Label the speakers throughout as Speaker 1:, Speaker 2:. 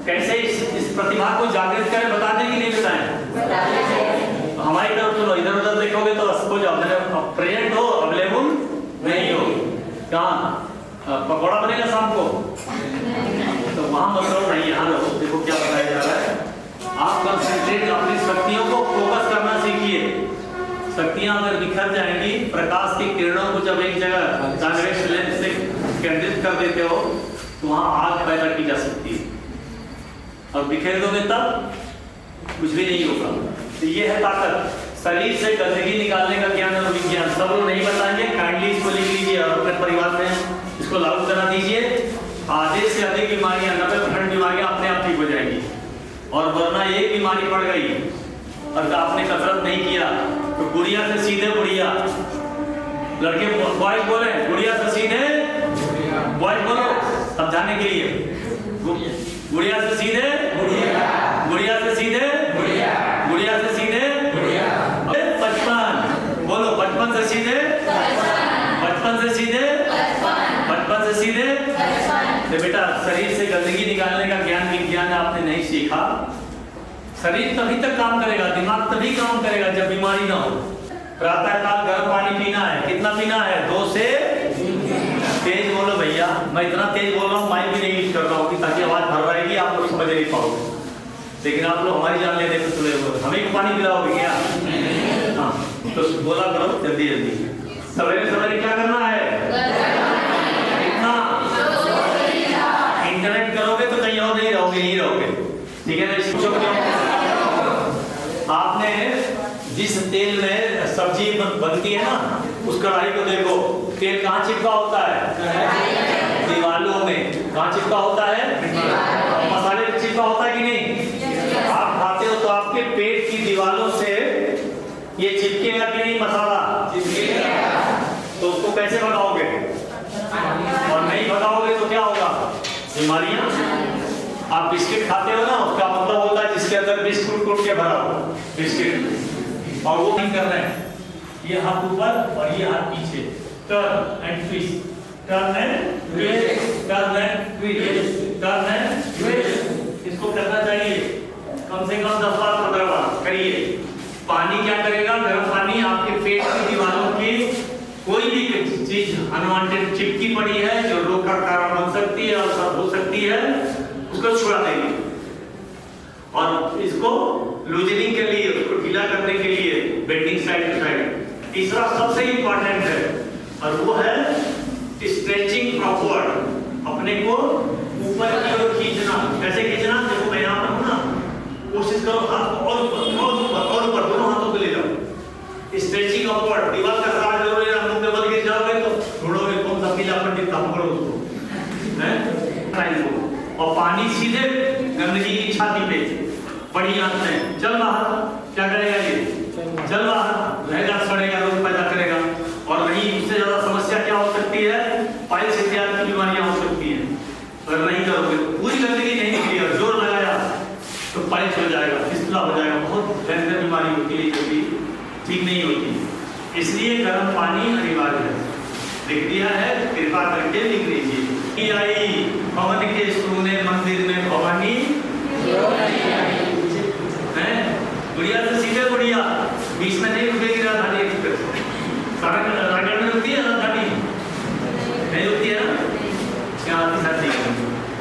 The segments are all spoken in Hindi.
Speaker 1: कैसे इस प्रतिभा को जागृत करें, बता दें कि नहीं बताएं? हमारी तरफ सुनो, इधर उधर देखोगे तो हो जाओ, प्रेजेंट हो अवेलेबल नहीं हो। कहाँ पकौड़ा बनेगा शाम को? तो वहां मत रहो, नहीं यहाँ रहो। देखो क्या बताया जा रहा है, आप कंसंट्रेट अपनी शक्तियों को फोकस करना सीखिए। शक्तियां अगर बिखर जाएंगी, प्रकाश की किरणों को जब एक जगह डायरेक्ट लेंस से केंद्रित कर देते हो तो वहां आग पैदा की जा सकती है, और बिखेर दोगे तब कुछ भी नहीं होगा। तो ये है ताकत, शरीर से गंदगी निकालने का ज्ञान और विज्ञान। सब लोग नहीं बताएंगे, काइंडली इसको लिख लीजिए और अपने परिवार में इसको लागू करा दीजिए। आधे से अधिक बीमारियां, 90% बीमारियां अपने आप ठीक हो जाएंगी। और वरना एक बीमारी पड़ गई और आपने कसरत नहीं किया तो गुड़िया से सीधे बुढ़िया। लड़के बॉयज बोले, गुड़िया से सीधे, बॉयज बोलो समझाने के लिए, गुड़िया से सीधे, गुड़िया से सीधे, गुड़िया से सीधे, 55 बोलो, 55 से सीधे, 55 से सीधे, 55 से सीधे। तो बेटा शरीर से गंदगी निकालने का ज्ञान विज्ञान आपने नहीं सीखा। शरीर तभी तक काम करेगा, दिमाग तभी काम करेगा जब बीमारी ना हो। प्रातः काल गर्म पानी पीना है, कितना पीना है? 2 से 3। तेज बोलो भैया, मैं इतना तेज बोल रहा हूँ, माइक भी नहीं यूज कर रहा हूँ ताकि आवाज भर रहेगी, आप लोग समझ नहीं पाओगे। लेकिन आप लोग हमारी जान लेने को तुले हो, हमें को पानी पिलाओगे क्या? हाँ तो बोला करो जल्दी जल्दी। सवेरे सवेरे क्या करना है? इतना इंटरनेट करोगे तो कहीं और नहीं रहोगे, यहीं रहोगे, ठीक है ना? आपने जिस तेल में सब्जी बनती है ना, उस कढ़ाई को देखो, तेल कहाँ चिपका होता है? दीवालों में। कहाँ चिपका होता है? मसाले में चिपका होता है कि नहीं? आप खाते हो तो आपके पेट की दीवालों से ये चिपकेगा कि नहीं मसाला? तो उसको कैसे भगाओगे? और नहीं भगाओगे तो क्या होगा? बीमारियां। आप बिस्किट खाते हो ना, उसका मतलब होता है जिसके अंदर बिस्कुट टूट के भरा हो बिस्किट, और वो नहीं कर रहे हैं। ये हाथ ऊपर और ये हाथ पीछे, turn and twist, turn and twist, turn and twist, turn and twist. इसको करना चाहिए कम से कम 10 बार 15 बार करिए। पानी क्या करेगा? गर्म पानी आपके पेट की दीवारों की कोई भी चीज अनवांटेड चिपकी पड़ी है जो रोग का कारण बन सकती है और सब हो सकती है, उसको छुड़ा देंगे। और इसको लूजनिंग के लिए, उसको ढीला करने के लिए बेंडिंग साइड टू साइड। तीसरा सबसे इंपॉर्टेंट है और वो है स्ट्रेचिंग अपवर्ड। अपने को ऊपर की ओर खींचना। कैसे खींचना? देखो मैं यहाँ पर हूँ ना, कोशिश करो हाथ को और ऊपर और ऊपर और ऊपर, दोनों हाथों को ले जाओ। Stretching upward. दीवार का सहारा जरूरी है, मुंह पे बल गिर जाओगे तो ढूंढोगे कौन सा पीला पंडित था, पकड़ो उसको, हैं? और पानी सीधे गंदगी की छाती पे, बड़ी आंख में, चल बाहर। क्या करेगा ये? चल बाहर रहेगा, सड़ेगा, रोग पैदा करेगा। और नहीं, उससे ज्यादा समस्या क्या हो सकती है? पाइल्स इत्यादि की बीमारियां हो सकती हैं। अगर नहीं करोगे, पूरी गंदगी नहीं निकली और जोर लगाया तो पाइल्स हो जाएगा, फिस्टुला हो जाएगा, बहुत भयंकर बीमारी होती है जो कि ठीक नहीं होती। इसलिए गर्म पानी अनिवार्य है। लिख दिया है, कृपा करके लिख लीजिए। आई भवन के सुने मंदिर में भवानी है। गुड़िया से सीधे गुड़िया, बीच में नहीं रुकेगी राजधानी एक्सप्रेस। राजगढ़ में रुकती है राजधानी? नहीं रुकती है ना? क्या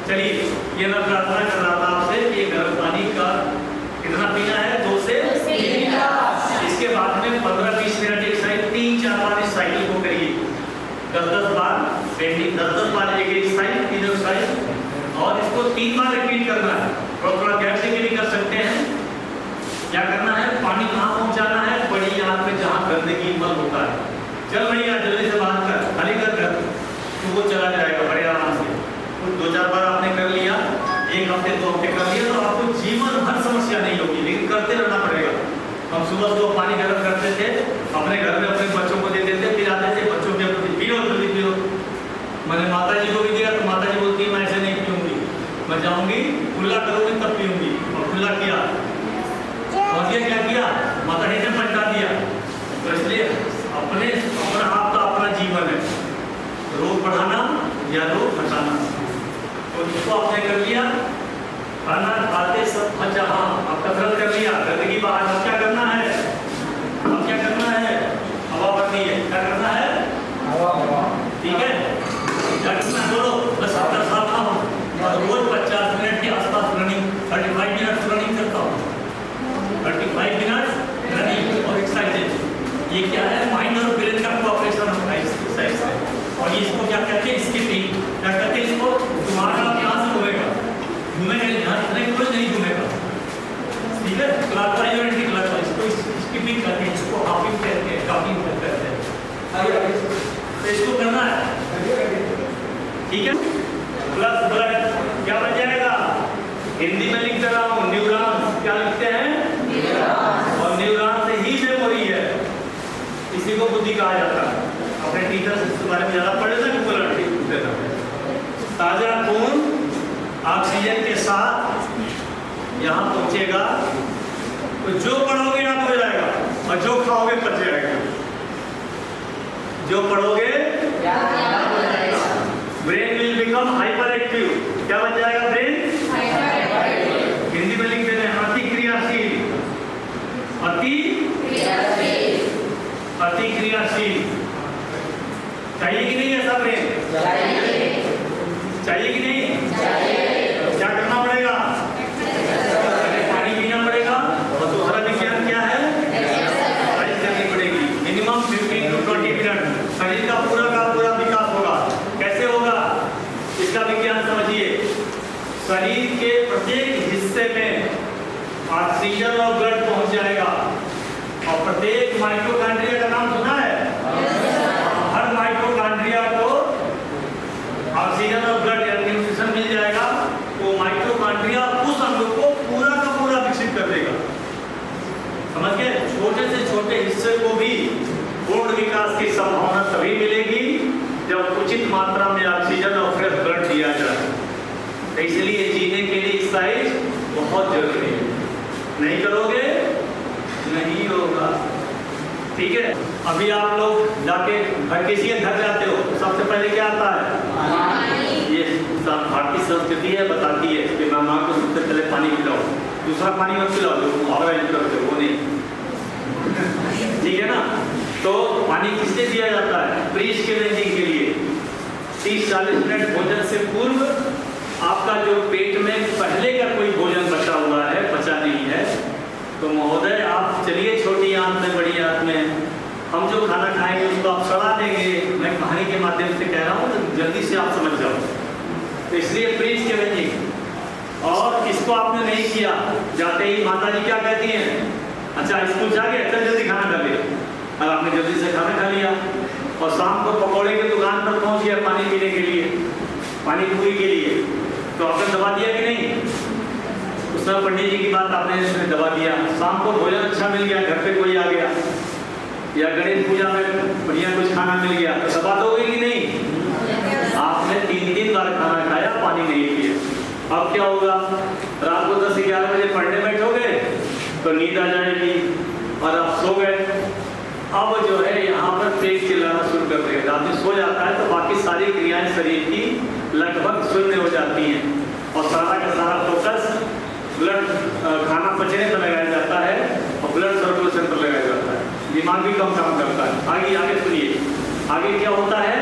Speaker 1: चलिए, ये मैं प्रार्थना कर रहा था आपसे कि गर्म पानी का कितना पीना है? 2 से 3 गिलास। इसके बाद में 15-20 मिनट एक साइड, 3-4 बार इस साइकिल को करिए। 10-10 बार बेंडिंग, 10-10 बार एक साइड, तीनों साइड, और इसको 3 बार रिपीट करना है। थोड़ा गैप से भी कर सकते हैं। क्या करना है? पानी कहाँ पहुँचाना है? बड़ी आंख में जहाँ गंदगी मल होता है। चल भैया जल्दी से बाहर कर, खाली कर, तो वो चला जाएगा बड़े आराम से। तो 2-4 बार आपने कर लिया, 1 हफ्ते 2 हफ्ते कर लिया, तो आपको जीवन भर समस्या नहीं होगी, लेकिन करते रहना पड़ेगा। हम सुबह पानी गर्म करते थे, अपने घर में अपने बच्चों को देते थे, पिलाते थे, बच्चों के पिलो जल्दी पिलो। मैंने माता जी को भी दिया तो माता जी बोलती है मैं ऐसे नहीं पीऊंगी, मैं जाऊंगी खुला करूंगी तब पीऊंगी। और खुला किया और ये क्या किया? माता जी ने पलटा दिया। तो इसलिए अपना आपका अपना जीवन है, रोग बढ़ाना या रोग हटाना। तो इसको आपने कर लिया, खाना खाते सब, अच्छा हाँ, अब कसरत कर लिया, गंदगी बाहर, अब क्या करना है? अब क्या करना है? हवा भरनी है। क्या करना है? हवा। ठीक है, क्या करना है? बोलो। बस 70 साल का हूँ और रोज 50 मिनट के आसपास रनिंग, 35 मिनट रनिंग करता हूँ। 35 मिनट रनिंग और एक्सरसाइज। ये क्या है? माइंड और ब्रेन का कोऑपरेशन होता है एक्सरसाइज से। और इसको क्या कहते हैं? स्किपिंग। क्या कहते हैं इसको? तुम्हारा यहाँ से घूमेगा, घूमेगा यहाँ, इतने कुछ नहीं घूमेगा। ठीक है, क्लॉकवाइज और एंटी क्लॉकवाइज, तो स्किपिंग करते हैं, इसको हॉपिंग कहते हैं, जॉगिंग कहते हैं। तो इसको करना है, ठीक है। प्लस ब्लड क्या बन जाएगा? हिंदी में लिख रहा हूँ, न्यूरॉन्स। क्या लिखते हैं? न्यूरॉन्स। और न्यूरॉन से ही मेमोरी है, इसी को बुद्धि कहा जाता है। अपने टीचर से इसके बारे में ज्यादा पढ़े थे, ताजा खून ऑक्सीजन के साथ यहाँ पहुंचेगा, तो जो पढ़ोगे याद हो जाएगा और जो खाओगे पच जाएगा। जो पढ़ोगे याद हो जाएगा। Brain will become hyper active. क्या बन जाएगा? Brain hyper active. हिंदी में लिख देते हैं अति क्रियाशील। अति क्रियाशील चाहिए कि नहीं? ऐसा ब्रेन चाहिए कि नहीं? चाहिए। क्या करना पड़ेगा? पानी पीना पड़ेगा। और दूसरा विज्ञान क्या है? एक्सरसाइज करनी पड़ेगी। Minimum 15 to 20 minute. शरीर का पूरा विकास होगा। कैसे होगा? इसका विज्ञान समझिए। शरीर के प्रत्येक हिस्से में ऑक्सीजन और ब्लड पहुंच जाएगा और प्रत्येक माइटोकॉन्ड्रिया का नाम सुना है? हर माइटोकॉन्ड्रिया को ऑक्सीजन और ब्लड या न्यूट्रिशन मिल जाएगा, तो माइटोकॉन्ड्रिया उस अंग को पूरा का पूरा विकसित कर देगा। समझ गए? छोटे से छोटे हिस्से को भी पूर्ण विकास की संभावना तभी मिलेगी जब उचित मात्रा में ऑक्सीजन और फ्रेश ब्लड दिया जाए। तो इसलिए जीने के लिए एक्सरसाइज बहुत जरूरी है। नहीं करोगे नहीं होगा। ठीक है, अभी आप लोग जाके किसी के घर जाते हो, सबसे पहले क्या आता है? ये भारतीय संस्कृति है, बताती है कि मेहमान को सबसे पहले पानी पिलाओ। दूसरा पानी मत पिलाओ जो ऑर्गेनाइज करते हो, वो नहीं। ठीक है ना? तो पानी किससे दिया जाता है? प्रीस्ट के वेंडिंग के लिए 30-40 मिनट भोजन से पूर्व आपका जो पेट में पहले का कोई भोजन बचा हुआ है, पचा नहीं है, तो महोदय आप चलिए छोटी आंत में बड़ी आंत में हम जो खाना खाएंगे उसको आप सड़ा देंगे। मैं कहानी के माध्यम से कह रहा हूँ तो जल्दी से आप समझ जाओ। तो इसलिए प्रीस्ट के वेंडिंग, और इसको आपने नहीं किया, जाते ही माता जी क्या कहती हैं? अच्छा स्कूल जाके चल जल्दी खाना खा ले। अब आपने जल्दी से खाना खा लिया और शाम को पकौड़े की दुकान पर पहुंच गया पानी पीने के लिए, पानी पूरी के लिए, तो आपने दबा दिया कि नहीं? उसमें पंडित जी की बात आपने दबा दिया। शाम को भोजन अच्छा मिल गया, घर पे कोई आ गया, या गणेश पूजा में बढ़िया कुछ खाना मिल गया, तो दबा दोगे कि नहीं? आपने 3 बार खाना खाया, पानी नहीं पिया। अब क्या होगा? रात को 10-11 बजे पढ़ने बैठोगे तो नींद आ जाएगी और आप सो गए। अब जो है यहाँ पर पेट चिल्लाना शुरू कर देगा। रात में सो जाता है तो बाकी सारी क्रियाएं शरीर की लगभग शून्य हो जाती हैं और सारा का सारा फोकस ब्लड खाना पचने पर लगाया जाता है और ब्लड सर्कुलेशन पर लगाया जाता है। दिमाग भी कम काम करता है। आगे सुनिए, आगे क्या होता है?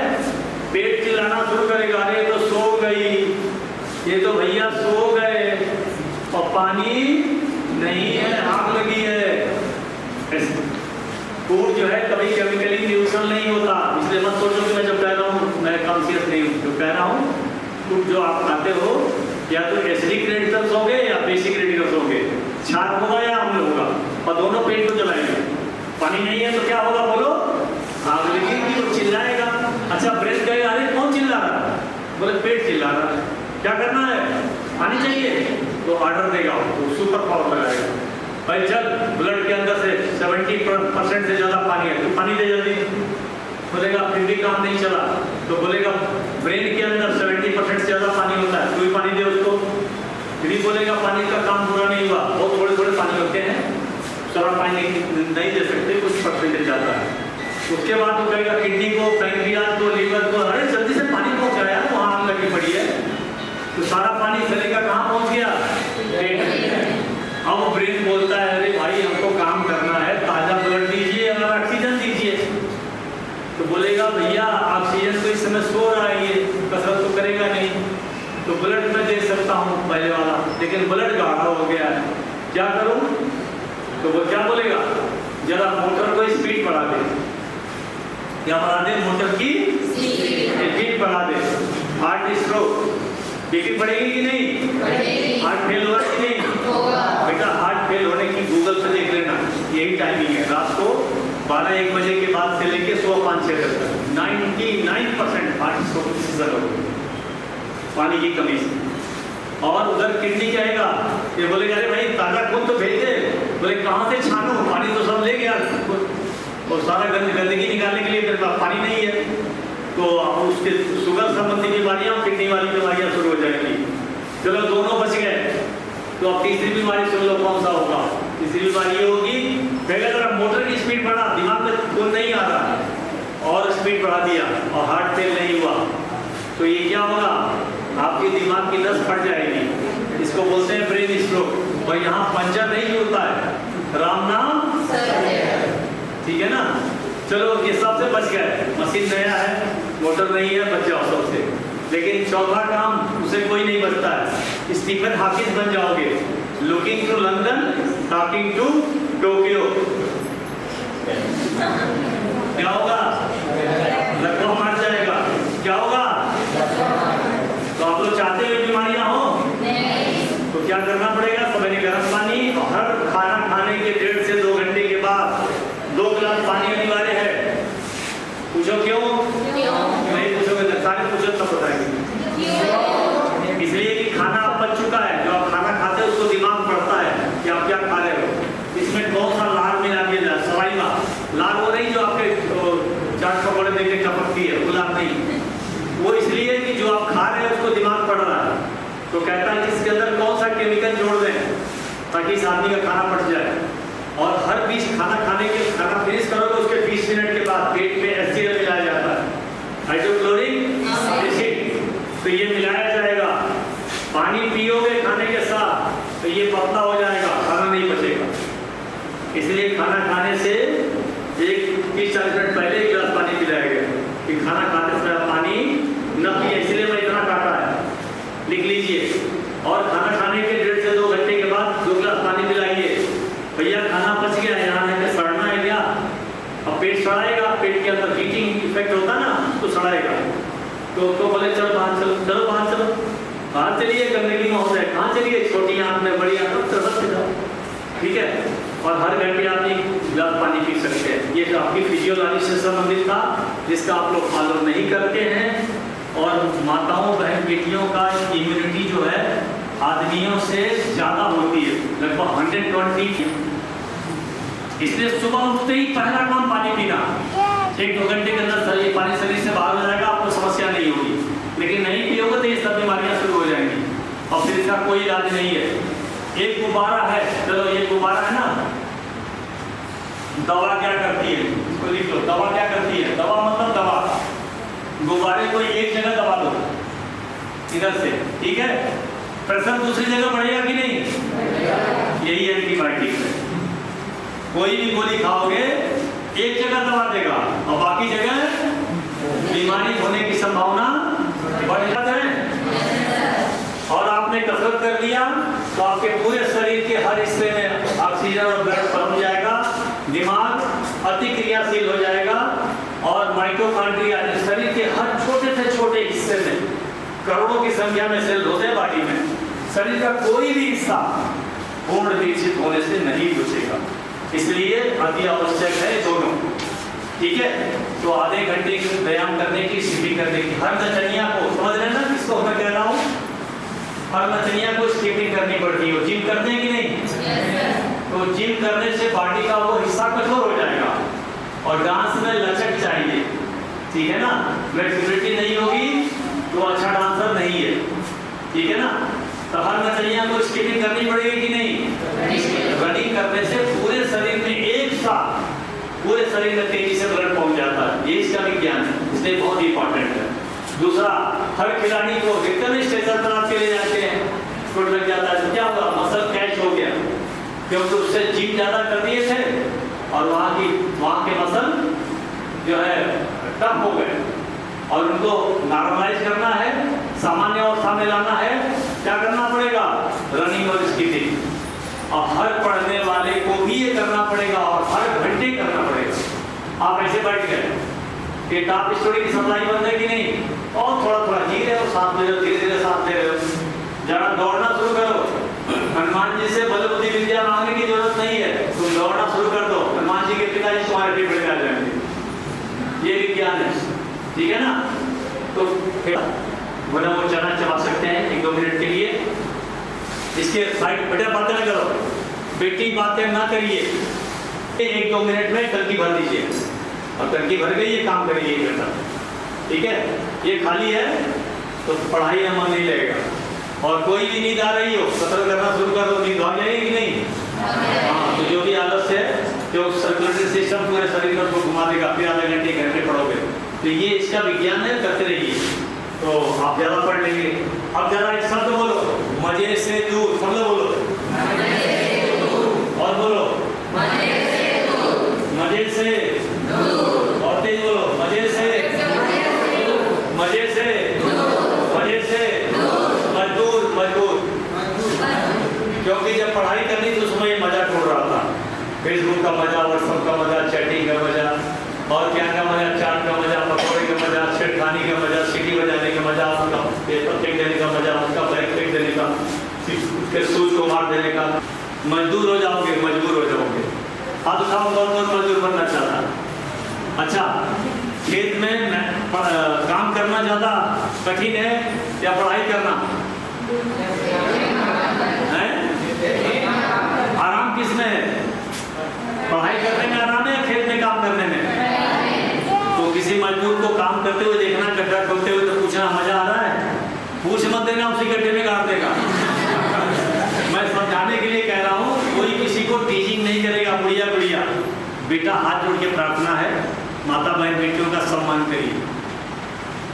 Speaker 1: पेट चिल्लाना शुरू करेगा, अरे तो सो गई, ये तो भैया सो गए और पानी नहीं है, आग लगी है। फूड जो है कभी केमिकली न्यूट्रल नहीं होता, इसलिए मत सोचो कि मैं जब कह रहा हूँ मैं कॉन्शियस नहीं हूँ। जो कह रहा हूँ फूड जो आप खाते हो या तो एसिडिक रेडिकल्स होंगे या बेसिक रेडिकल्स होंगे, क्षार होगा या अम्ल होगा, और दोनों पेट को जलाएंगे। पानी नहीं है तो क्या होगा? बोलो, आग लगेगी, वो चिल्लाएगा। अच्छा ब्रेन कहेगा अरे कौन चिल्ला रहा है? बोले पेट चिल्ला रहा है। क्या करना है? पानी चाहिए, तो ऑर्डर देगा, तो सुपर पावर लगाएगा, भाई चल ब्लड के अंदर से 70% से ज्यादा पानी है, तो पानी दे जल्दी। बोलेगा फिर भी काम नहीं चला, तो बोलेगा ब्रेन के अंदर 70% से ज्यादा पानी होता है, तू भी पानी दे उसको। फिर भी बोलेगा पानी का काम पूरा नहीं हुआ, बहुत थोड़े थोड़े पानी होते हैं, सारा पानी नहीं दे सकते, कुछ परसेंटेज जाता है। उसके बाद वो कहेगा किडनी को, पैंक्रियाज को, लीवर को, अरे जल्दी से पानी पहुंचाया, वहाँ आग लगी पड़ी है, तो सारा पानी शरीर का कहाँ पहुंच गया? अब ब्रेन बोलता है अरे भाई हमको काम करना है, ताजा ब्लड दीजिए और ऑक्सीजन दीजिए। तो बोलेगा भैया ऑक्सीजन तो इस समय सो रहा है, ये कसरत तो करेगा नहीं, तो ब्लड मैं दे सकता हूँ पहले वाला, लेकिन ब्लड गाढ़ा हो गया है, क्या करूँ? तो वो क्या बोलेगा, जरा मोटर को स्पीड बढ़ा दे। क्या बढ़ा दे? मोटर की स्पीड बढ़ा दे। हार्ट स्ट्रोक, बीपी बढ़ेगी कि नहीं? हार्ट फेल होगा कि नहीं? बेटा हार्ट फेल होने की गूगल पे देख लेना, यही टाइमिंग है, रात को 12-1 बजे के बाद से लेके सुबह 5-6 तक 99% हार्ट स्ट्रोक सीजन होगा पानी की कमी से। और उधर किडनी कहेगा, ये बोलेगा अरे भाई ताजा खून तो भेज दे। बोले कहाँ से छानू, पानी तो सब ले गया और सारा गंदगी निकालने के लिए मेरे पास पानी नहीं है। तो उसके शुगर संबंधी बीमारियां, किडनी वाली बीमारियां शुरू हो जाएंगी। चलो दोनों बच गए, तो अब तीसरी बीमारी सुन लो कौन सा होगा। तीसरी बीमारी ये होगी, पहले अगर मोटर की स्पीड बढ़ा, दिमाग में खून नहीं आ रहा और स्पीड बढ़ा दिया और हार्ट फेल नहीं हुआ, तो ये क्या होगा, आपकी दिमाग की नस फट जाएगी, इसको बोलते हैं ब्रेन स्ट्रोक। और यहाँ पंचर नहीं जुड़ता है, राम नाम, ठीक है ना। चलो ये सबसे बच गए, मशीन नया है, मोटर नहीं है, बच जाओ सबसे। लेकिन चौथा काम उसे कोई नहीं बचता है, स्टीफन हॉकिंस बन जाओगे। Looking to London, talking to Tokyo. क्या होगा? लगभग मर जाएगा। क्या होगा? तो आप लोग चाहते हुए बीमारियां हो तो क्या करना पड़ेगा? सवेरे गर्म पानी और हर खाना खाने के 1.5 से 2 घंटे के बाद 2 गिलास पानी अनिवार्य है। पूछो क्यों? नहीं पूछोगे तो सारे पूछो तब बताएंगे। इसलिए कि खाना अब बच चुका है, जो आप खाना खाते हो उसको दिमाग पड़ता है कि आप क्या खा रहे हो। इसमें कौन सा लार मिला दिया, सवाईवा लार वो नहीं जो आपके चाट पकौड़े देके टपकती है, वो लार नहीं, वो इसलिए कि जो आप खा रहे हो उसको दिमाग पड़ रहा है। तो कहता है कि इसके अंदर कौन सा केमिकल जोड़ दें ताकि इस आदमी का खाना पड़ जाए। और हर बीच खाना खाने के खाना फिनिश करोगे उसके 20 मिनट के बाद पेट में HCl मिलाया जाता है, हाइड्रोक्लोरिक एसिड। तो ये मिलाया जाएगा, पानी पियोगे खाने के साथ तो ये पतला हो जाएगा, खाना नहीं बचेगा। इसलिए खाना खाने से 30-40 मिनट पहले 1 गिलास पानी पिलाया गया कि खाना खाते समय पानी न पिए, इसलिए मैं इतना काटा है, लिख लीजिए। और खाना खाने के 1.5 से 2 घंटे के बाद 2 गिलास पानी पिलाइए। भैया खाना बच गया, यहाँ है सड़ना है क्या? अब पेट सड़ाएगा, पेट के अंदर हीटिंग इफेक्ट होता ना, तो सड़ाएगा। तो बोले चलो बाहर चलो, चलो बाहर चलो, बाहर चलिए, गंदगी में हो जाए। कहाँ चलिए? छोटी आंख में, बड़ी आंख में, तरफ से जाओ, ठीक है। और हर घंटे आप 1 गिलास पानी पी सकते हैं। ये तो आपकी फिजियोलॉजी से संबंधित था, जिसका आप लोग फॉलो नहीं करते हैं। और माताओं बहन बेटियों का इम्यूनिटी जो है आदमियों से ज़्यादा होती है, लगभग 120। इसलिए सुबह उठते ही पहला काम पानी पीना। 1-2 घंटे के अंदर पानी शरीर से बाहर हो जाएगा, आपको समस्या नहीं होगी। लेकिन नहीं पियोगे तो ये सब बीमारियां शुरू हो जाएंगी और फिर इसका कोई इलाज नहीं है। एक गुब्बारा है, चलो ये गुब्बारा है ना, दवा क्या करती है? इसको लिख लो, दवा क्या करती है? दवा मतलब दवा, गुब्बारे को एक जगह दबा दो इधर से, ठीक है, प्रेशर दूसरी जगह बढ़ेगा कि नहीं? यही एंटीबायोटिक है। कोई भी गोली खाओगे एक जगह दबा देगा और बाकी जगह बीमारी होने की संभावना बढ़ जाती है। और आपने कसरत कर लिया तो आपके पूरे शरीर के हर हिस्से में ऑक्सीजन और ब्लड पहुंच जाएगा, दिमाग अतिक्रियाशील हो जाएगा और माइटोकॉन्ड्रिया शरीर के हर छोटे से छोटे हिस्से में करोड़ों की संख्या में सेल होते हैं बॉडी में, शरीर का कोई भी हिस्सा पूर्ण विकसित होने से नहीं बचेगा। इसलिए अति आवश्यक है दोनों, ठीक है। तो आधे घंटे की व्यायाम करने की, स्किपिंग करने की, हर नचनिया को समझ रहे ना किसको मैं कह रहा हूँ, हर नचनिया को स्किपिंग करनी पड़ती है। जिम करते हैं कि नहीं? तो जिम करने से बॉडी का वो हिस्सा कठोर हो जाएगा और डांस में लचक चाहिए, ठीक है ना। फ्लेक्सिबिलिटी नहीं होगी तो अच्छा डांसर नहीं है, ठीक है ना। तो हर नचनिया को स्किपिंग करनी पड़ेगी कि नहीं? रनिंग करने से पूरे शरीर में एक साथ पूरे शरीर में तेजी से ब्लड पहुंच जाता है, ये इसका विज्ञान है, इसलिए बहुत इंपॉर्टेंट है। दूसरा, हर खिलाड़ी को देखते हैं स्टेशन पर आप चले जाते हैं, चोट लग जाता है तो क्या हुआ? मसल कैच हो गया, क्योंकि उससे जिम ज़्यादा कर दिए थे और वहाँ के मसल जो है टफ हो गए और उनको नॉर्मलाइज करना है, सामान्य अवस्था में लाना है। क्या करना पड़ेगा? रनिंग और स्कीपिंग। और हर पढ़ने वाले को भी ये करना पड़ेगा और हर घंटे करना पड़ेगा। आप ऐसे बैठ गए कि टॉप स्टोरी की सप्लाई बंद है कि नहीं, और थोड़ा थोड़ा जी रहे हो, सांस ले रहे हो, धीरे धीरे सांस ले रहे हो। जरा दौड़ना शुरू करो। हनुमान जी से बल बुद्धि विद्या मांगने की जरूरत नहीं है, तुम दौड़ना शुरू कर दो, हनुमान जी के पिताजी तुम्हारे पीछे आ जाएंगे। ये विज्ञान है, ठीक है ना? तो बोला वो चना चबा सकते हैं 1-2 मिनट के लिए। इसके साइड बेटा बातें ना करो, बेटी बातें ना करिए। 1-2 मिनट में टंकी भर दीजिए और टंकी भर गई, ये काम करिए बेटा, ठीक है? ये खाली है तो पढ़ाई में मन नहीं लगेगा। और कोई भी नींद आ रही हो, कसरत करना शुरू कर दो, नींद आ जाएगी नहीं? हाँ, तो जो भी आलस है, जो सर्कुलेटरी सिस्टम पूरे शरीर को घुमा देगा, फिर आधे घंटे घंटे पढ़ोगे। तो ये इसका विज्ञान है, करते रहिए तो आप ज्यादा पढ़ लेंगे। अब जरा एक शब्द बोलो, मजे से दूर। सब लोग बोलो, और बोलो, मजे से दूर। और तेज बोलो, मजे से, मजे से, मजे से मजबूर, मजबूर। क्योंकि जब पढ़ाई करनी तो उसमें ये मजा ढूंढ रहा था। फेसबुक का मजा, व्हाट्सएप का मजा, चैटिंग का मजा, और क्या का मजा, चाट का मजा, पकौड़े का मजा, छेड़खानी का मजा, सीटी बजाने का मजा, उसका पेपर फेंक देने का मजा, उसका बैग फेंक देने का, फिर सूज को मार देने का। मजदूर हो जाओगे, मजबूर हो जाओगे। हाथ उठाओ, कौन मजदूर बनना चाहता? अच्छा, खेत में काम करना ज्यादा कठिन है या पढ़ाई करना है? आराम किसमें है? पढ़ाई करने में आराम है या खेत में काम करने में? तो किसी मजदूर को काम करते हुए देखना, गड्ढा खोदते हुए, तो पूछना मजा आ रहा है? पूछ मत देना, उसी गड्ढे में गाड़ देगा। मैं समझाने के लिए कह रहा हूँ, कोई किसी को टीचिंग नहीं करेगा। बुढ़िया बुढ़िया बेटा, हाथ जोड़ के प्रार्थना है, माता बहन बेटियों का सम्मान करिए,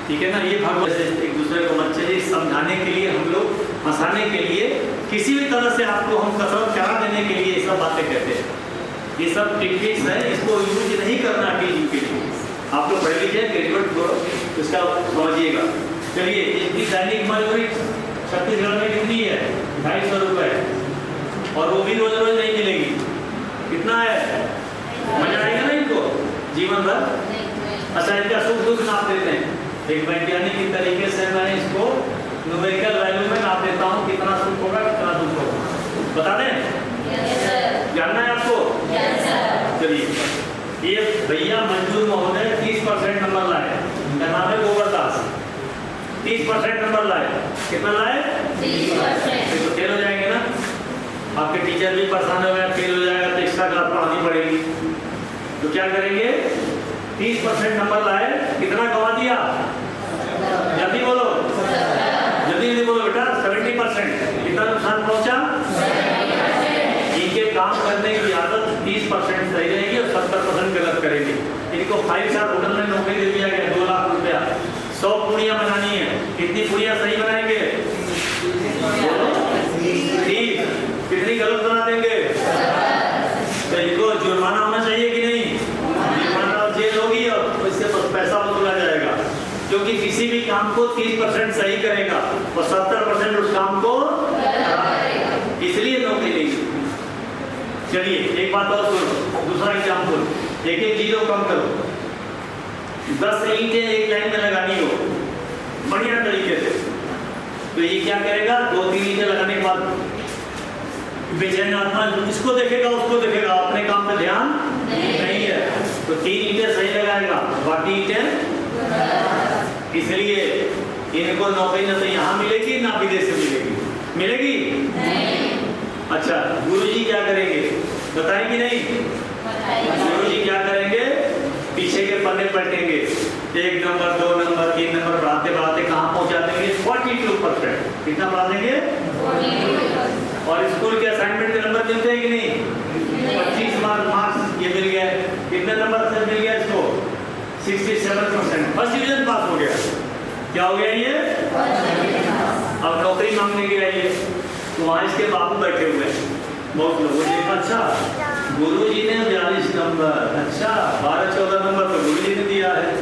Speaker 1: ठीक है ना? ये भगवान से एक दूसरे को बच्चे जी समझाने के लिए, हम लोग हंसाने के लिए, किसी भी तरह से आपको हम कसरत करा देने के लिए ये सब बातें कहते हैं। ये सब टेक्निक्स है, इसको यूज नहीं करना टीचिंग के लिए। आप लोग पढ़ लीजिए, ग्रेजुएट को इसका समझिएगा। चलिए, इसकी दैनिक मजदूरी छत्तीसगढ़ में कितनी है? 250 रुपये, और वो भी रोज रोज नहीं मिलेगी। कितना है? मजा आएगा ना इनको जीवन भर? अच्छा, इनका सुख दुख नाप देते हैं एक वैज्ञानिक की तरीके से। मैं इसको न्यूमेरिकल वैल्यू में नाप देता हूँ, कितना सुख होगा, कितना दुख होगा। बता दें? जानना है आपको? चलिए, ये भैया मजदूर महोदय 30% नंबर लाए, इनका नाम है गोबरदास। 30% नंबर लाए। कितना लाए? 30%। तो फेल हो जाएंगे ना? आपके टीचर भी परेशान हो गए, फेल हो जाएगा तो एक्स्ट्रा क्लास पढ़ानी पड़ेगी। तो क्या करेंगे? 30% नंबर लाए, कितना गवा दिया? जल्दी बोलो, जल्दी बोलो बेटा। 70%। कितना नुकसान पहुंचा? इनके काम करने की आदत 30% सही रहेगी और 70% गलत करेंगे। इनको 5 स्टार होटल में नौकरी दे दिया गया, 2 लाख रुपया, 100 पूड़ियाँ बनानी है। कितनी पूड़ियाँ सही बनाएंगे? 30। कितनी गलत बना देंगे? तो इनको जुर्माना होना चाहिए कि नहीं? जुर्माना और जेल होगी और इससे पैसा वसूला जाएगा। क्योंकि किसी भी काम को 30% सही करेगा और 70% उस काम को इसलिए नौकरी देगी। चलिए, एक बात और सुनो, दूसरा एग्जाम्पल। एक जीरो कम करो। 10 ईंटें एक लाइन में लगानी हो बढ़िया तरीके से, तो ये क्या करेगा? 2-3 ईंटें लगाने के बाद बेचैन आत्मा इसको देखेगा, उसको देखेगा, अपने काम पे ध्यान नहीं है, तो 3 ईंटें सही लगाएगा, बाकी ईंटें। इसलिए इनको नौकरी न तो यहाँ मिलेगी ना विदेश से मिलेगी। मिलेगी नहीं। अच्छा, गुरुजी क्या करेंगे? बताएंगे नहीं? गुरुजी क्या करेंगे? पीछे के पन्ने पलटेंगे, 1 नंबर 2 नंबर 3 नंबर बढ़ाते बढ़ाते कहाँ पहुँचा देंगे? 42%। कितना बढ़ा देंगे? 42%। और स्कूल के असाइनमेंट के नंबर मिलते हैं कि नहीं? 25 मार्क्स ये मिल गया। कितने नंबर से मिल गया इसको? 67%। फर्स्ट डिवीजन पास हो गया। क्या हो गया ये? अब नौकरी मांगने गया ये, तो वहाँ इसके बाबू बैठे हुए हैं। बहुत लोगों ने देखा, अच्छा गुरुजी ने 42 नंबर, अच्छा 12-14 नंबर तो गुरुजी ने दिया है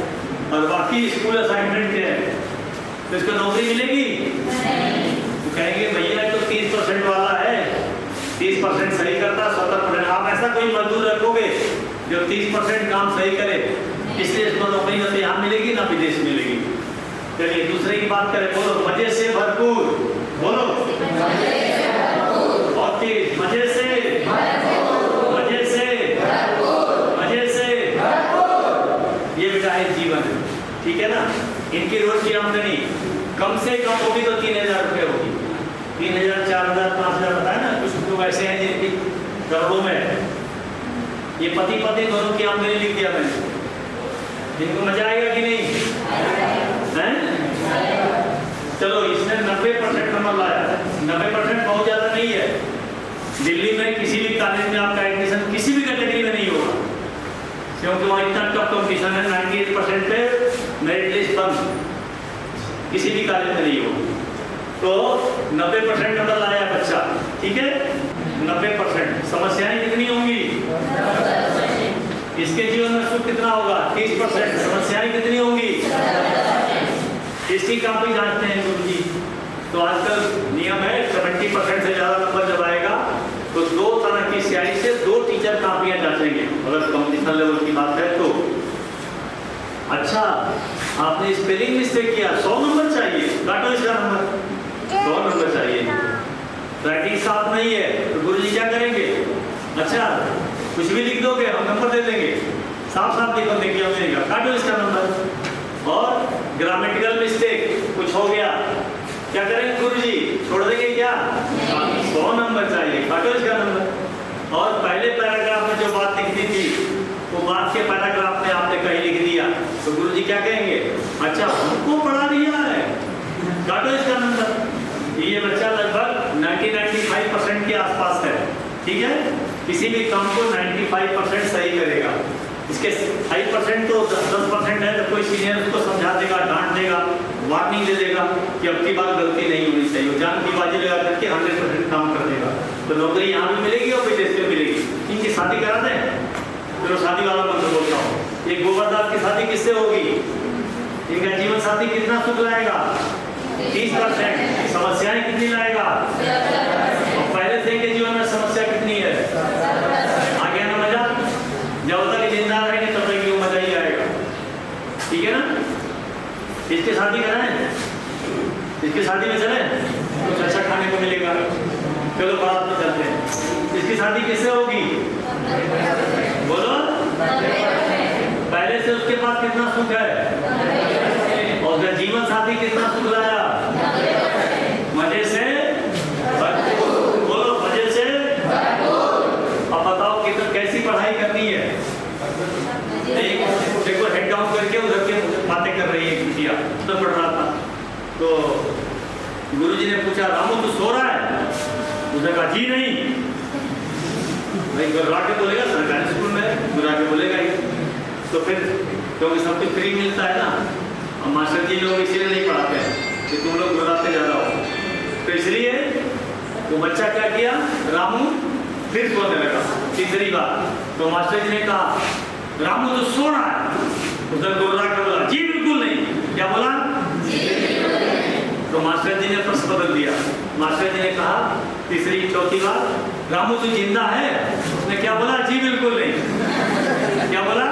Speaker 1: और बाकी स्कूल असाइनमेंट के हैं, तो इसको नौकरी मिलेगी? तो कहेंगे भैया तो 30% वाला है, 30% सही करता, 70%। आप ऐसा कोई मजदूर रखोगे जो 30% काम सही करे, इसलिए इसको नौकरी ना तो यहाँ मिलेगी ना विदेश मिलेगी। चलिए दूसरे की बात करें, बोलो मजे से भरपूर, बोलो और तेज, मजे से, मजे से, मजे से, ये बेटा है जीवन, ठीक है ना। इनकी रोज की आमदनी कम से कम होगी तो 3000 रुपये होगी, 3000, 4000, 5000 बताया ना। कुछ लोग ऐसे हैं जिनकी करोड़ों में है। ये पति पत्नी दोनों की आमदनी लिख दिया मैंने, इनको मजा आएगा कि नहीं है? चलो इसने 90% नंबर लाया, 90% बहुत ज्यादा नहीं है। दिल्ली में किसी भी कॉलेज में आपका एडमिशन किसी भी कैटेगरी में नहीं होगा, क्योंकि वहाँ इतना टफ कॉम्पिटिशन है। 98% पे मेरिट लिस्ट बंद, किसी भी कॉलेज में नहीं होगा। तो 90% नंबर लाया बच्चा, ठीक है, 90%। समस्याएं कितनी होंगी? इसके जीवन में सुख कितना होगा? 30%। समस्याएं कितनी होंगी? इसकी कॉपी जांचते हैं गुरुजी। तो आजकल नियम है 70% से ज्यादा नंबर जब आएगा तो 2 तरह की स्याही से 2 टीचर कॉपियां जांचेंगे, अगर कॉम्पिटिशन लेवल की बात है तो। अच्छा आपने स्पेलिंग मिस्टेक किया, 100 नंबर चाहिए, काटो इसका नंबर, 100 नंबर चाहिए। राइटिंग साफ नहीं है तो गुरुजी क्या करेंगे? अच्छा कुछ भी लिख दोगे हम नंबर दे देंगे, साफ साफ लिखो, देखिए मिलेगा, काटो इसका नंबर। और ग्रामेटिकल मिस्टेक कुछ हो गया, क्या करेंगे गुरुजी? छोड़ देंगे क्या? 100 नंबर चाहिए, काटो इसका नंबर। और पहले पैराग्राफ में जो बात लिखनी थी वो बात के पैराग्राफ में आपने कहीं लिख दिया तो गुरुजी क्या कहेंगे? अच्छा हमको पढ़ा दिया है, काटो इसका नंबर। ये बच्चा लगभग 90-95% के आसपास है, ठीक है। किसी भी काम को 95% सही करेगा, इसके 5% तो 10% है तो कोई सीनियर उसको समझा देगा, डांट देगा, वार्निंग दे देगा कि अब की बात गलती नहीं होनी चाहिए, जान की बाजी लगा करके 100% काम कर देगा। तो नौकरी यहाँ भी मिलेगी और विदेश में मिलेगी। इनकी शादी करा दें, फिर शादी वाला मंत्र बोलता हूँ। एक गोबरदास की शादी किससे होगी? इनका जीवन साथी कितना सुख लाएगा? 30%। समस्याएं कितनी लाएगा? और पहले से इनके जीवन में समस्या कितनी है? आ गया ना मजा? जब तक जिंदा रहेंगे तब तक मजा ही आएगा, ठीक है ना। इसकी शादी कराएं, इसकी शादी में चले, कुछ अच्छा खाने को मिलेगा। चलो बारात में चलते हैं। इसकी शादी किससे होगी? बोलो। पहले से उसके पास कितना सुख है और उसका जीवन साथी कितना सुख लाया? मजे से भरपूर। बोलो मजे से भरपूर। अब बताओ कि तो कैसी पढ़ाई करनी है? देखो हेड डाउन करके उधर के बातें कर रही है बिटिया, तो पढ़ रहा था तो गुरुजी ने पूछा रामू तू सो रहा है? उसने कहा जी नहीं। भाई गुर्रा के बोलेगा, सरकारी स्कूल में गुर्रा के बोलेगा ही। तो फिर क्योंकि सब कुछ फ्री मिलता है ना, और मास्टर जी लोग इसीलिए नहीं पढ़ाते हैं कि तुम लोग गुर्राते ज्यादा हो, तो इसलिए वो बच्चा क्या किया? रामू फिर सोने लगा तीसरी बार। तो मास्टर जी ने कहा रामू तो सो रहा है। उसने गुर्रा के बोला जी बिल्कुल नहीं। क्या बोला? तो मास्टर जी ने प्रश्न बदल दिया। मास्टर जी ने कहा तीसरी चौथी बार रामू तू जिंदा है? उसने क्या बोला? जी बिल्कुल नहीं। क्या बोला?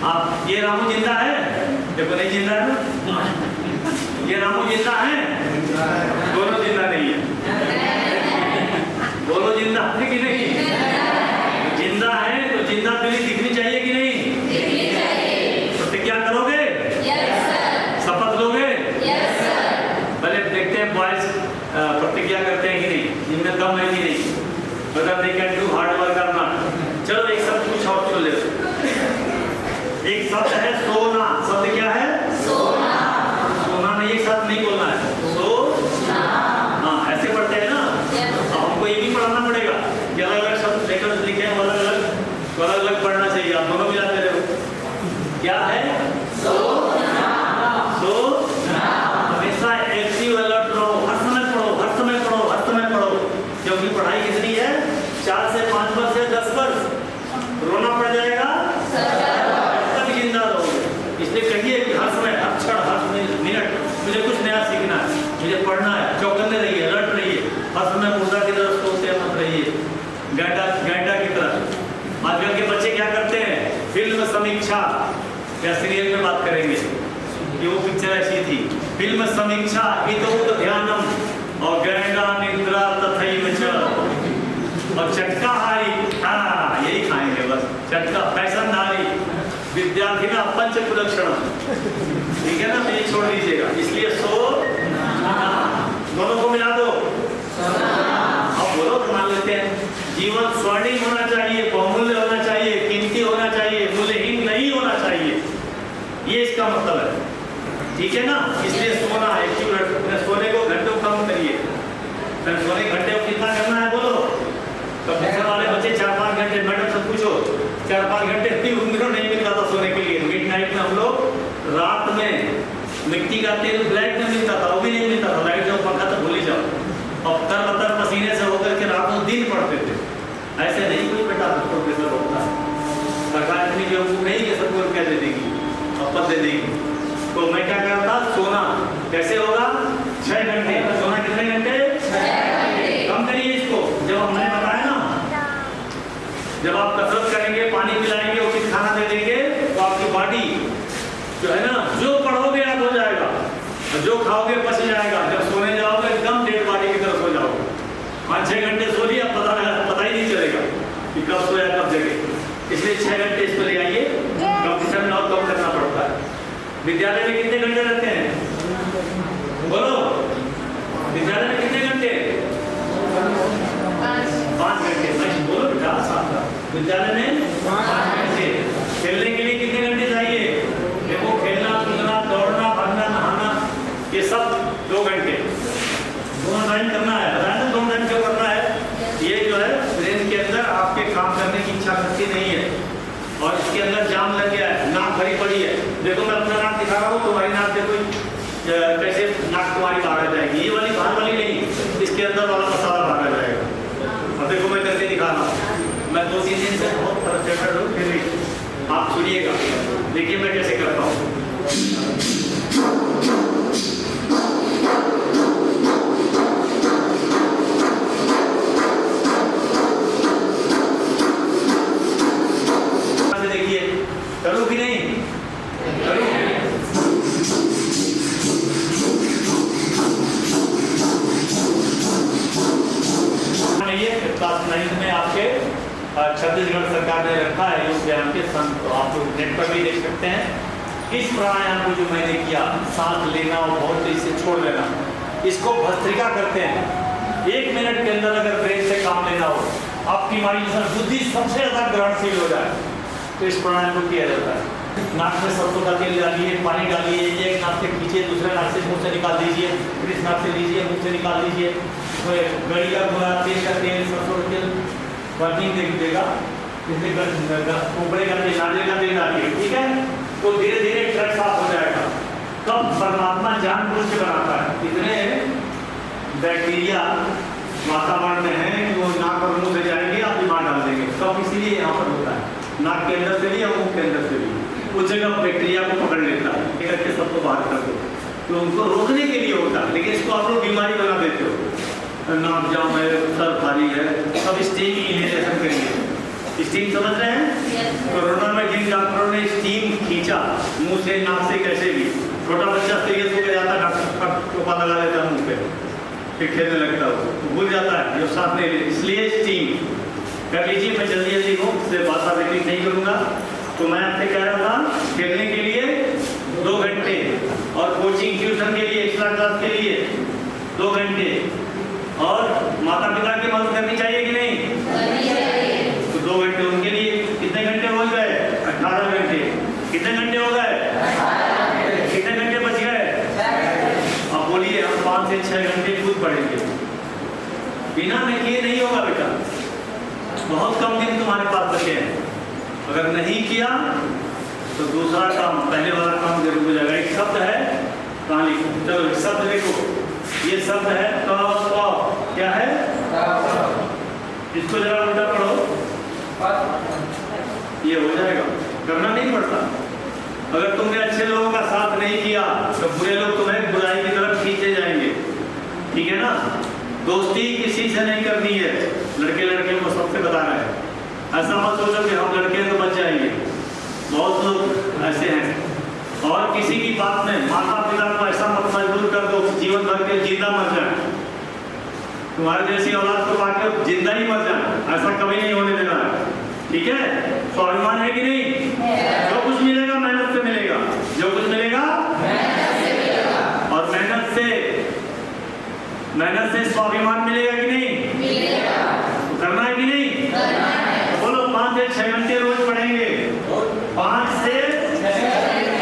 Speaker 1: आप ये रामू जिंदा है? देखो नहीं जिंदा है ना। ये रामू जिंदा है? दोनों जिंदा नहीं है। दोनों जिंदा है कि नहीं? जिंदा है तो जिंदा दिली दिखनी चाहिए कि नहीं? दिखनी चाहिए। प्रतिज्ञा करोगे? Yes sir. शपथ लोगे? Yes sir. पहले देखते हैं बॉयज प्रतिज्ञा करते हैं कि नहीं, इनमें दम है कि नहीं, मतलब they can do hard work करना। चलो एक शब्द कुछ और सुन ले। एक शब्द है सोना। शब्द क्या है? सोना। सोना नहीं, एक शब्द नहीं बोलना है, सोना। हाँ ऐसे पढ़ते हैं ना। अब हमको ये भी पढ़ना पड़ेगा कि अलग अलग शब्द लेकर लिखे हैं, अलग अलग पढ़ना चाहिए। आप दोनों मिलाते रहो। क्या है? सोना। सोना। हमेशा एक्टिव अलर्ट रहो, हर समय पढ़ो, हर समय पढ़ो, हर समय पढ़ो। क्योंकि पढ़ाई कितनी है 4 से 5 वर्ष या 10 वर्ष, रोना पड़ जाएगा तब जिंदा रहोगे। इसलिए कहिए कि हर समय हर क्षण हर मिनट मुझे कुछ नया सीखना है, मुझे पढ़ना है, चौकन्ने रहिए, अलर्ट रहिए, हर समय मुर्दा की तरफ सोचते मत रहिए, गैंडा की तरह। आजकल के बच्चे क्या करते हैं, फिल्म समीक्षा या सीरियल में बात करेंगे कि वो पिक्चर ऐसी थी, फिल्म समीक्षा हितोत ध्यानम और गैंडा निद्रा तथैव च और चटकाहारी, हाँ यही खाएंगे बस, चटका फैशनधारी विद्यार्थी ना पंच कुलक्षणम, ठीक है ना, तो ये छोड़ दीजिएगा। इसलिए सो दोनों को मिला दो, अब बोलो तो मान लेते हैं। जीवन स्वर्णिम होना चाहिए, बहुमूल्य होना चाहिए, कीमती होना चाहिए, मूल्यहीन नहीं होना चाहिए, ये इसका मतलब है, ठीक है ना। इसलिए सोना है, सोने को घंटों कम करिए, सोने घंटे को कितना करना है बोलो। तो ट्यूशन वाले बच्चे 4-5 घंटे, मैडम से पूछो 4-5 घंटे उनको नहीं मिलता था सोने के लिए। मिडनाइट में हम लोग रात में मिट्टी का तेल ब्लैक में मिलता था, वो भी नहीं मिलता था, लाइट जाओ पंखा तो भूल ही जाओ, और तर पसीने से होकर के रात में दिन पढ़ते थे। ऐसे नहीं कोई बेटा प्रोफेसर होता है, सरकार इतनी बेवकूफ नहीं कि सबको रुपया दे देगी और पद दे देगी। तो मैं क्या करता, सोना कैसे होगा 6 घंटे, सोना कितने घंटे, कम करिए इसको। जब हमने बताया ना, जब आप कसरत करेंगे, पानी पिलाएंगे, उचित खाना दे देंगे, तो आपकी बॉडी जो है ना, जो पढ़ोगे याद हो जाएगा, जो खाओगे पच जाएगा। जब सोने जाओगे एकदम डेड बॉडी की तरफ सो जाओगे। 5-6 घंटे सो लिया, पता ही नहीं चलेगा कि कब सोया कब जगे। इसलिए 6 घंटे इसको ले आइए, कंपटीशन में और कम करना पड़ता है। विद्यालय में कितने घंटे रहते हैं बोलो, विद्यालय में कितने घंटे, 5 घंटे, बोलो बेटा साथ। विद्यालय में 5 घंटे। खेलने के लिए कितने घंटे चाहिए, देखो खेलना कूदना दौड़ना भागना नहाना ये सब 2 घंटे, दोनों टाइम करना है। बताया ना 2 टाइम क्यों करना है, ये जो है ब्रेन के अंदर आपके काम करने की इच्छा शक्ति नहीं है और इसके अंदर जाम लग गया है, नाक भरी पड़ी है। देखो मैं अपना नाक दिखा रहा हूँ, तुम्हारी नाक देखो कैसे नाक तुम्हारी बाहर आ जाएगी, ये वाली बाहर वाली नहीं, इसके अंदर वाला मसाला बाहर आ जाएगा। और देखो मैं करके दिखा रहा हूँ, मैं 2-3 दिन से बहुत फ्रस्ट्रेटेड हूँ, फिर भी आप सुनिएगा, देखिए मैं कैसे करता हूँ। देखिए करूँ कि नहीं करूँ, क्लास 9 में आपके छत्तीसगढ़ सरकार ने रखा है योग व्यायाम के संग, तो आप लोग नेट पर भी देख सकते हैं। इस प्राणायाम को जो मैंने किया, सांस लेना और बहुत तेज से छोड़ लेना, इसको भस्त्रिका करते हैं। 1 मिनट के अंदर अगर ब्रेन से काम लेना हो, आपकी इमेजिनेशन बुद्धि सबसे ज्यादा ग्रहणशील हो जाए, तो इस प्राणायाम को किया जाता है। नाक में सरसों का तेल डालिए, पानी डालिए, एक नाक से खींचिए, दूसरे नाक से मुंह से निकाल दीजिए, फिर इस नाक से लीजिए, मुंह से निकाल दीजिए। गड़ी का घोड़ा, तेल का तेल, सरसों का तेल वर्किंग देगा, ऊपरे का तेल, नारियल का तेल डालिए, ठीक है। तो धीरे धीरे ट्रक साफ हो जाएगा। कब परमात्मा जानबूझ के बनाता है, इतने बैक्टीरिया वातावरण में है कि वो नाक और मुंह से जाएंगे, आप बीमार डाल देंगे। कब इसीलिए यहाँ पर होता है, नाक के अंदर से भी और मुंह के अंदर से भी, उस जगह बैक्टीरिया को पकड़ लेता है, करके सबको बाहर कर दो। तो उनको रोकने के लिए होता है, लेकिन इसको आप लोग बीमारी बना देते हो। नाक जाम है, सर भारी है, सब स्टीम इनहेलेशन करिए। स्टीम समझ रहे हैं? कोरोना में जिन डॉक्टरों ने स्टीम खींचा मुंह से नाक से, कैसे भी छोटा बच्चा सीरियस होकर जाता, डॉक्टर टोपा लगा लेता मुंह पे, फिर खेलने लगता हो, भूल जाता है जो साथ में, इसलिए स्टीम कर लीजिए। मैं जल्दी जल्दी हूँ, इससे बात रिपीट नहीं करूँगा। तो मैं आपसे कह रहा था, खेलने के लिए 2 घंटे और कोचिंग ट्यूशन के लिए, एक्स्ट्रा क्लास के लिए 2 घंटे, और माता पिता की मदद करनी चाहिए कि नहीं? तो 2 घंटे उनके लिए। कितने घंटे हो गए? 18 घंटे। कितने घंटे हो गए? कितने घंटे बच गए? अब बोलिए, हम 5 से 6 घंटे खुद पढ़ेंगे, बिना में किए नहीं होगा बेटा। बहुत कम दिन तुम्हारे पास बचे हैं, अगर नहीं किया तो दूसरा काम, पहले वाला काम जरूर हो जाएगा। एक शब्द है, कहाँ लिखो, चलो शब्द लिखो, ये शब्द है क, क्या है? इसको जरा उल्टा पढ़ो, ये हो जाएगा, करना नहीं पड़ता। अगर तुमने अच्छे लोगों का साथ नहीं किया तो बुरे लोग तुम्हें बुराई की तरफ खींचे जाएंगे, ठीक है ना। दोस्ती किसी से नहीं करनी है, लड़के लड़के को सबसे बता रहा है। ऐसा मत सोचो कि हम लड़के तो बच जाएंगे, बहुत लोग ऐसे हैं। और किसी की बात में माता पिता को ऐसा मत मजबूर कर दो जीवन भर के जिंदा मर जाए, तुम्हारे जैसी औलाद को पाकर जिंदा ही मर जाए, ऐसा कभी नहीं होने देना है, ठीक है। स्वाभिमान है कि नहीं? जो कुछ मिलेगा मेहनत से मिलेगा, जो कुछ मिलेगा और मेहनत से स्वाभिमान मिलेगा कि नहीं? मिलेगा। तो करना है कि नहीं? बोलो 5 से 6 घंटे रोज पढ़ेंगे, 5 से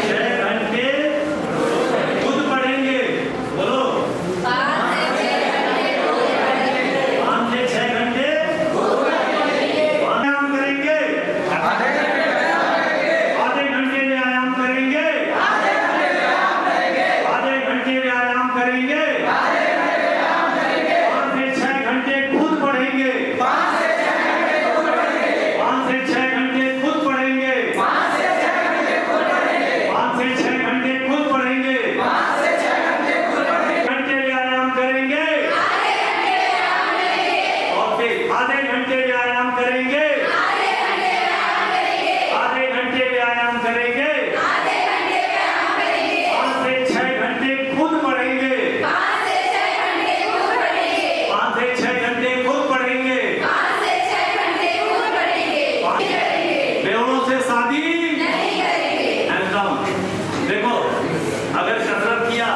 Speaker 1: 6 घंटे खुद पढ़ेंगे, बोलो 5 से 6 घंटे व्यायाम करेंगे, आधे घंटे व्यायाम करेंगे, आधे घंटे व्यायाम करेंगे, 5 से 6 घंटे खुद पढ़ेंगे, 5 से 6 घंटे खुद पढ़ेंगे, 5 से 6 घंटे खुद पढ़ेंगे, घंटे व्यायाम करेंगे, और फिर आधे घंटे व्यायाम करेंगे, आधे घंटे व्यायाम करेंगे, 5 से 6 घंटे खुद पढ़ेंगे, 5 से 6 घंटे खुद पढ़ेंगे, बेवड़ों से शादी नहीं करेंगे। देखो अगर कसरत किया,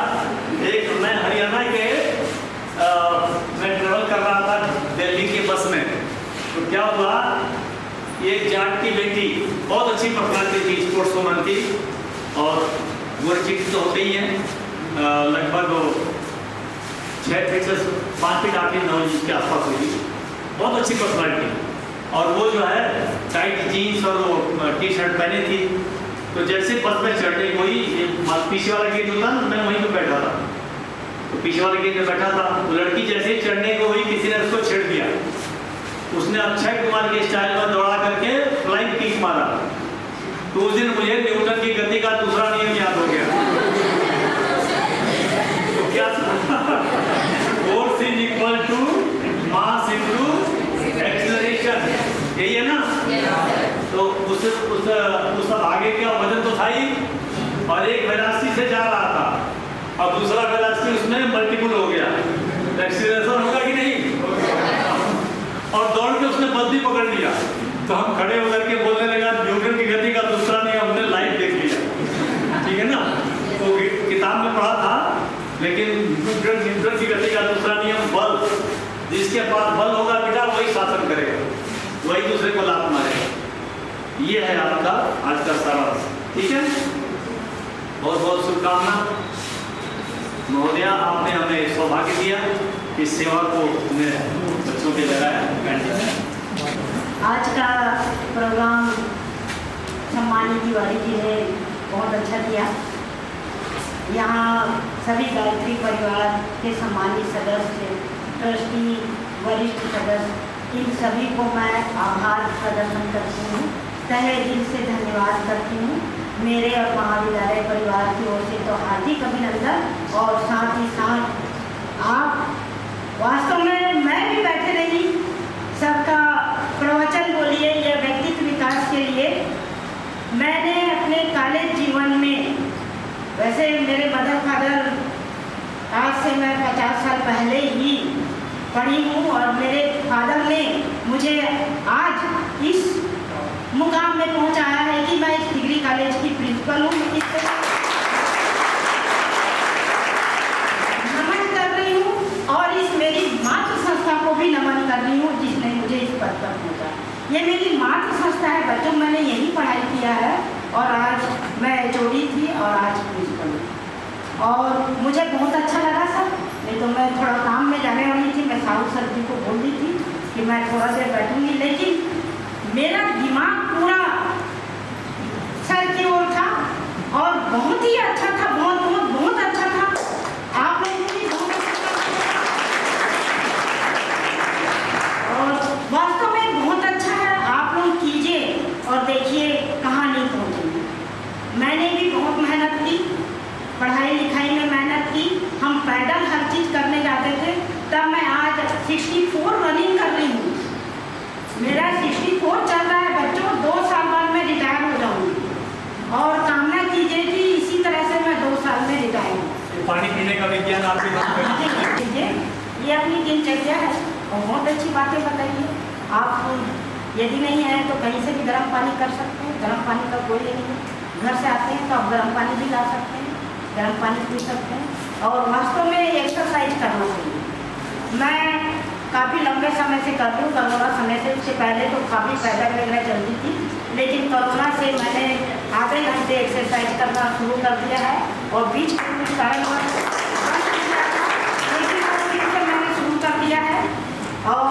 Speaker 1: एक मैं हरियाणा के मैं ट्रेवल कर रहा था दिल्ली के बस में, तो क्या हुआ, एक जाट की बेटी बहुत अच्छी पर्सनालिटी थी, स्पोर्ट्स वुमन थी, और वो चिट तो होते ही हैं लगभग 6 फीट से 5 फीट 8 फीट 9 इंच के आसपास होगी, बहुत अच्छी पर्सनालिटी। और वो जो है टाइट जीन्स और वो टी शर्ट पहने थी, तो जैसे बस में चढ़ने कोई पीछे वाला गेट होता ना, मैं वहीं पे बैठा था, तो पीछे वाले गेट में बैठा था, तो लड़की जैसे ही चढ़ने को हुई किसी ने उसको छेड़ दिया, उसने अक्षय कुमार के स्टाइल में दौड़ा करके फ्लाइंग किक मारा। तो उस दिन मुझे न्यूटन की गति का दूसरा नियम याद हो गया। तो क्या force is equal to mass into acceleration, यही है ना। तो उस आगे का वजन तो था ही, और एक वेलोसिटी से जा रहा था और दूसरा वेलोसिटी उसमें मल्टीपल हो गया, एक्सीलरेशन होगा कि नहीं? और दौड़ के उसने बस भी पकड़ लिया, तो हम खड़े होकर के बोलने लगा न्यूटन की गति का दूसरा नियम हमने लाइव देख लिया, ठीक है ना। तो किताब में पढ़ा था, लेकिन न्यूटन की गति का दूसरा नियम बल, जिसके पास बल होगा बेटा वही शासन करेगा, वही दूसरे को लात मारेगा। ये है आपका आज का सारा, ठीक है। बहुत बहुत शुभकामना महोदया, आपने हमें सौभाग्य दिया इस सेवा को बच्चों के लगाया।
Speaker 2: आज का प्रोग्राम सम्मानित तिवारी जी ने बहुत अच्छा किया। यहाँ सभी गायत्री परिवार के सम्मानित सदस्य, ट्रस्टी, वरिष्ठ सदस्य, इन सभी को मैं आभार प्रदर्शन करती हूँ, तहे दिल से धन्यवाद करती हूँ। मेरे और महाविद्यालय परिवार की ओर से तो हार्दिक अभिनंदन, और साथ ही साथ आप वास्तव में मैं भी बैठे रही, सबका प्रवचन बोलिए या व्यक्तित्व विकास के लिए। मैंने अपने कॉलेज जीवन में, वैसे मेरे मदर फादर आज से मैं 50 साल पहले ही पढ़ी हूँ, और मेरे फादर ने मुझे आज इस मुकाम में पहुँचाया है कि मैं इस डिग्री कॉलेज की प्रिंसिपल हूँ। नमन कर रही हूँ, और इस मेरी मातृ संस्था को भी नमन कर रही हूँ जिसने मुझे इस पद पर पहुँचा। ये मेरी मातृ संस्था है, बच्चों मैंने यही पढ़ाई किया है, और आज मैं HOD थी और आज प्रिंसिपल हूँ, और मुझे बहुत अच्छा लगा सर। नहीं तो मैं थोड़ा काम में जाने वाली थी, मैं साहू सर जी को बोल दी थी कि मैं थोड़ा देर बैठूंगी, लेकिन मेरा दिमाग पूरा सर की ओर था, और बहुत ही अच्छा था, बहुत अच्छा था। आप लोगों ने बहुत अच्छा, और 64 रनिंग कर रही हूँ। मेरा 64 चल रहा है बच्चों। 2 साल बाद मैं रिटायर हो जाऊँगी और कामना कीजिए कि इसी तरह से मैं 2 साल में रिटायर हूँ।
Speaker 1: पानी पीने का विज्ञान आपके
Speaker 2: ये अपनी दिनचर्या है और बहुत अच्छी बातें बताइए। आप यदि नहीं है तो कहीं से भी गर्म पानी कर सकते हैं। गर्म पानी का कोई नहीं है। घर से आते हैं तो आप गर्म पानी भी ला सकते हैं, गर्म पानी पी सकते हैं। और वास्तव में एक्सरसाइज करना चाहिए। मैं काफ़ी लंबे समय से करती हूँ। कोरोना समय से, उससे पहले तो काफ़ी पैदल वगैरह चलती थी, लेकिन कोरोना से मैंने आधे घंटे एक्सरसाइज करना शुरू कर दिया है और बीच में कुछ कारणवश मैंने शुरू कर दिया है और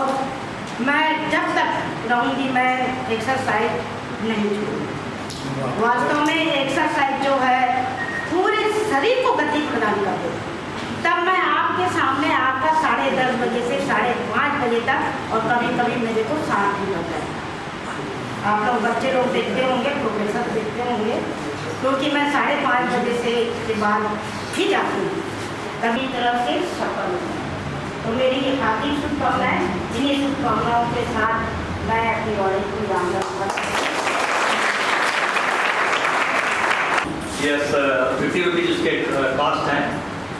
Speaker 2: मैं जब तक रहूँगी मैं एक्सरसाइज नहीं छोड़ूँगी। वास्तव में एक्सरसाइज जो है पूरे शरीर को गति प्रदान कर देती है। तब मैं आपके सामने आकर 10:30 बजे से 5:30 बजे तक और कभी कभी मेरे को 7 भी होता है। आप लोग बच्चे लोग देखते होंगे, प्रोफेसर देखते होंगे, क्योंकि मैं 5:30 बजे से के बाद ही जाती हूँ, कभी तरह से सफल हूँ। तो मेरी ये हार्दिक शुभकामनाएं। इन्हीं शुभकामनाओं के साथ मैं अपनी वाणी को विराम दूंगा।
Speaker 1: यस, 50 रुपीज उसके कॉस्ट है,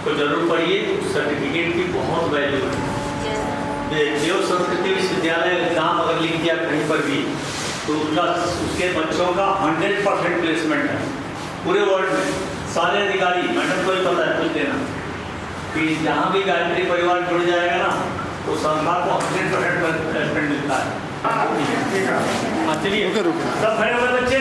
Speaker 1: तो जरूर पढ़िए। सर्टिफिकेट की बहुत वैल्यू है। देव संस्कृति विश्वविद्यालय नाम अगर लिख दिया कहीं पर भी तो उसके बच्चों का 100% प्लेसमेंट है पूरे वर्ल्ड में। सारे अधिकारी, मैडम को ही पता है, कुछ देना कि जहाँ भी गायत्री परिवार जुड़ जाएगा ना तो संस्था को 100% प्लेसमेंट मिलता है। चलिए सब खड़े हुए बच्चे।